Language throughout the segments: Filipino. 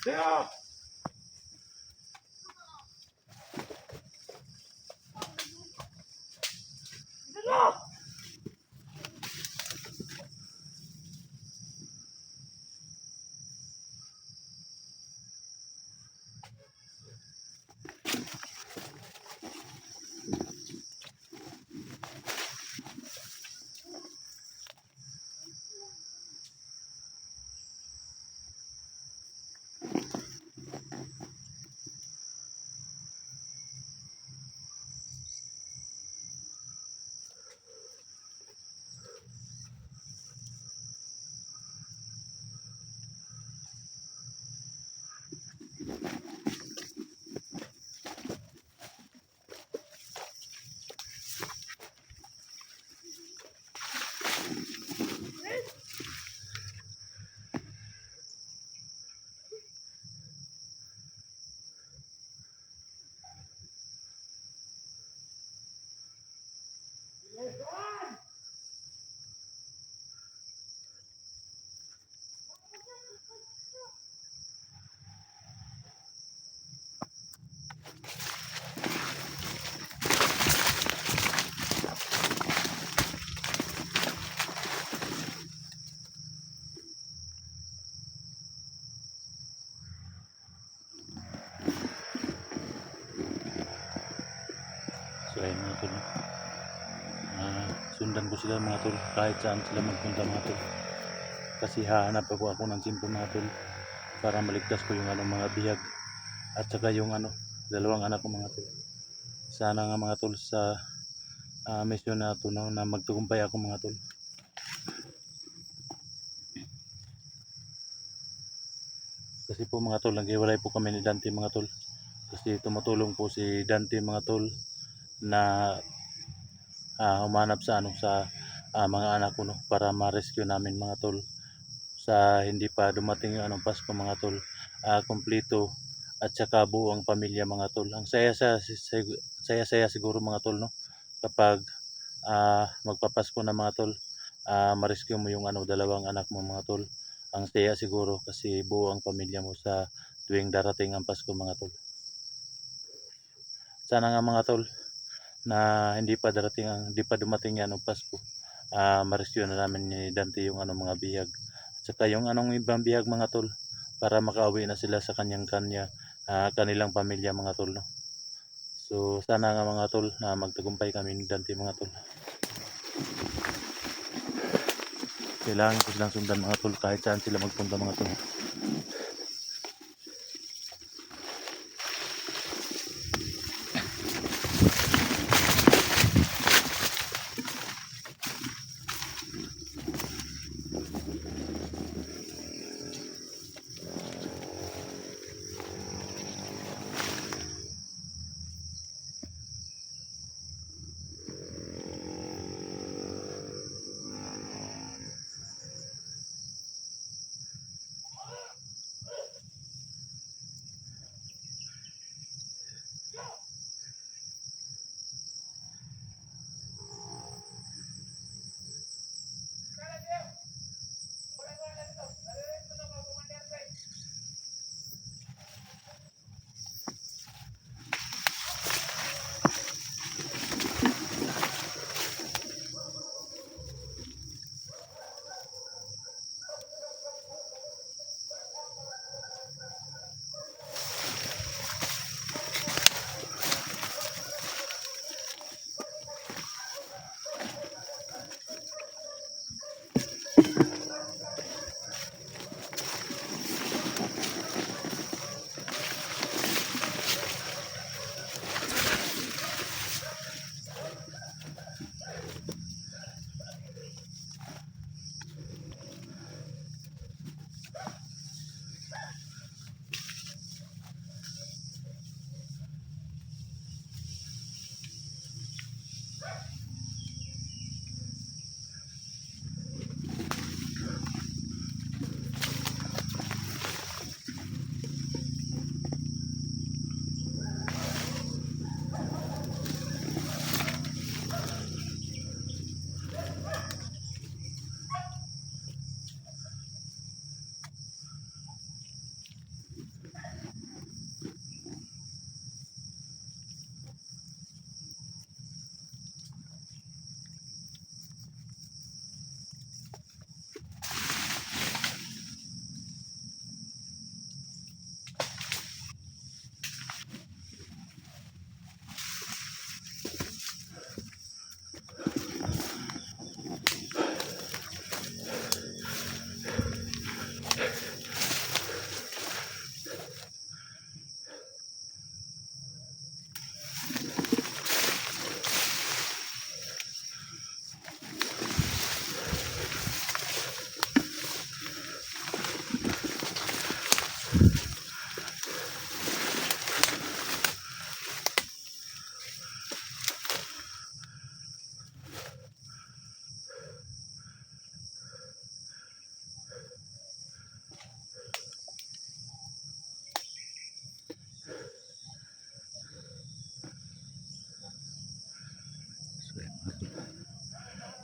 Kaya, so ayun mga tol, sundan ko sila mga tol kahit saan sila magpunta mga tol, kasi hahanap ako ng simpo mga tol para maligtas ko yung mga bihag at saka yung dalawang anak ko mga tol. Sana nga mga tol sa mission na ito na magtagumpay ako mga tol. Kasi po mga tol, naghiwalay po kami ni Dante mga tol, kasi tumutulong po si Dante mga tol na humanap sa mga anak ko para ma-rescue namin mga tol sa hindi pa dumating yung Pasko mga tol, kumpleto at saka buo ang pamilya mga tol. Ang saya siguro mga tol kapag magpapasko na mga tol, ma-rescue mo yung dalawang anak mo mga tol. Ang saya siguro kasi buo ang pamilya mo sa tuwing darating ang Pasko mga tol. Sana nga mga tol na hindi pa dumating yan Pasko, ma-rescue na namin ni Dante yung mga bihag. Saka yung ibang bihag mga tol para makauwi na sila sa kanilang pamilya mga tol So sana nga mga tol na magtagumpay kami ni Dante mga tol. Kailangan ko silang sundan mga tol kahit saan sila magpunta mga tol.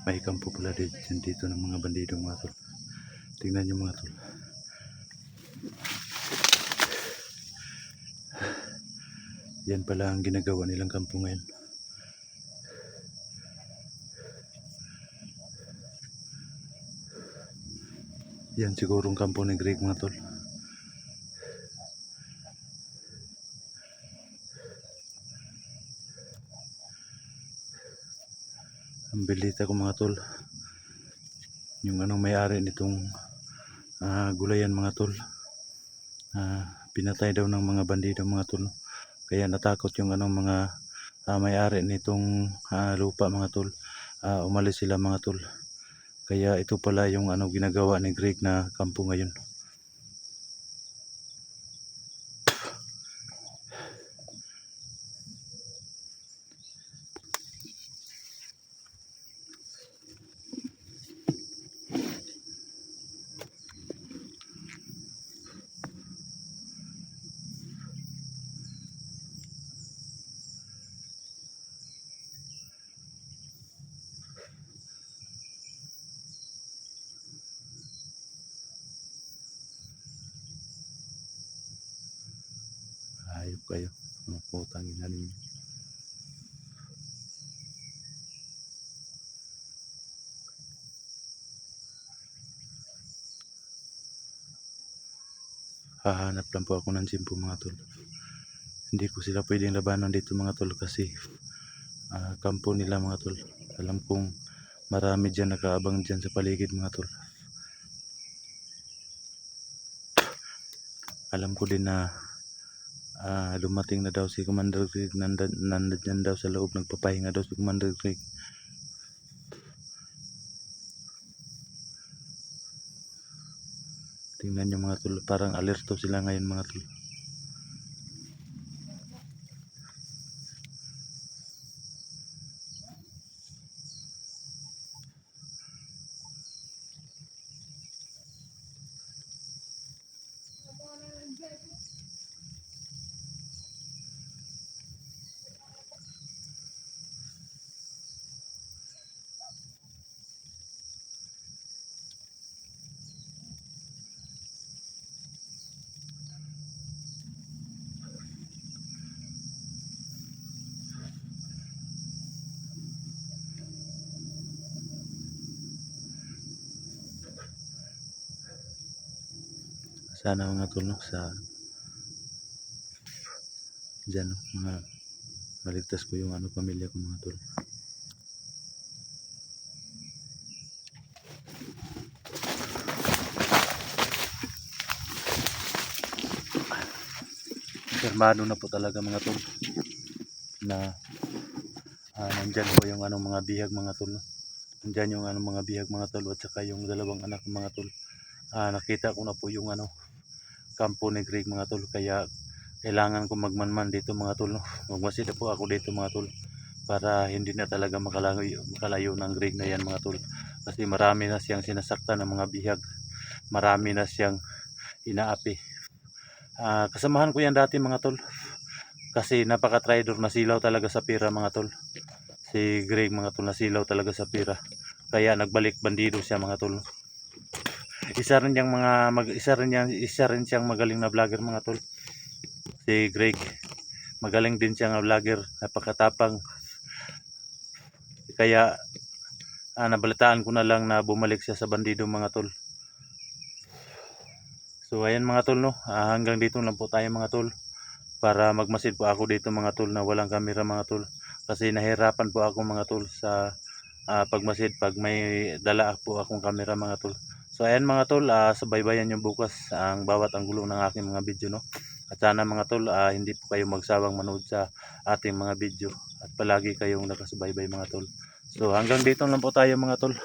May kampo pala dito ng mga bandido mga tol. Tingnan nyo mga tol. Yan pala ang ginagawa nilang kampo ngayon. Yan sigurong kampo ni Greg mga tol. Ang balita ko mga tol, yung may-ari nitong gulayan mga tol, pinatay daw ng mga bandido mga tol. Kaya natakot yung mga may-ari nitong lupa mga tol. Umalis sila mga tol. Kaya ito pala yung ginagawa ni Greg na kampo ngayon. Hayop kayo, mga putang ina ninyo. Hahanap lang po ako ng simpo mga tol. Hindi ko sila pwedeng labanan dito mga tol kasi kampo nila mga tol. Alam kong marami dyan nakaabang dyan sa paligid mga tol. Alam ko din na dumating na daw si Commander Greg. Nandyan daw sa loob, nagpapahinga daw si Commander Greg. Tingnan nyo mga tol, parang alerto sila ngayon mga tol. Sana mga tol sa dyan mga maligtas ko yung pamilya ko mga tol. Firmado na po talaga mga tol na nandyan po yung mga bihag mga tol. Nandyan yung mga bihag mga tol at saka yung dalawang anak mga tol. Nakita ko na po yung kampo ni Greg mga tol, kaya kailangan ko magmanman dito mga tol, no? Magmasid po ako dito mga tol para hindi na talaga makalayo ng Greg na yan mga tol, kasi marami na siyang sinasaktan ng mga bihag, marami na siyang inaapi. Kasamahan ko yan dati mga tol, kasi napaka-traidor, nasilaw talaga sa pira mga tol. Si Greg mga tol nasilaw talaga sa pira, kaya nagbalik bandido siya mga tol. Isa rin siyang magaling na vlogger mga tol. Si Greg, magaling din siya nga vlogger, napakatapang. Kaya nabalitaan ko na lang na bumalik siya sa bandido mga tol. So ayan mga tol, no, hanggang dito lang po tayo mga tol, para magmasid po ako dito mga tol na walang camera mga tol, kasi nahirapan po ako mga tol sa pagmasid pag may dala po akong camera mga tol. So ayan mga tol, subaybayan nyo bukas ang bawat anggulo ng aking mga video, no. At sana mga tol, hindi po kayo magsawang manood sa ating mga video at palagi kayong nakasubaybay mga tol. So hanggang dito lang po tayo mga tol.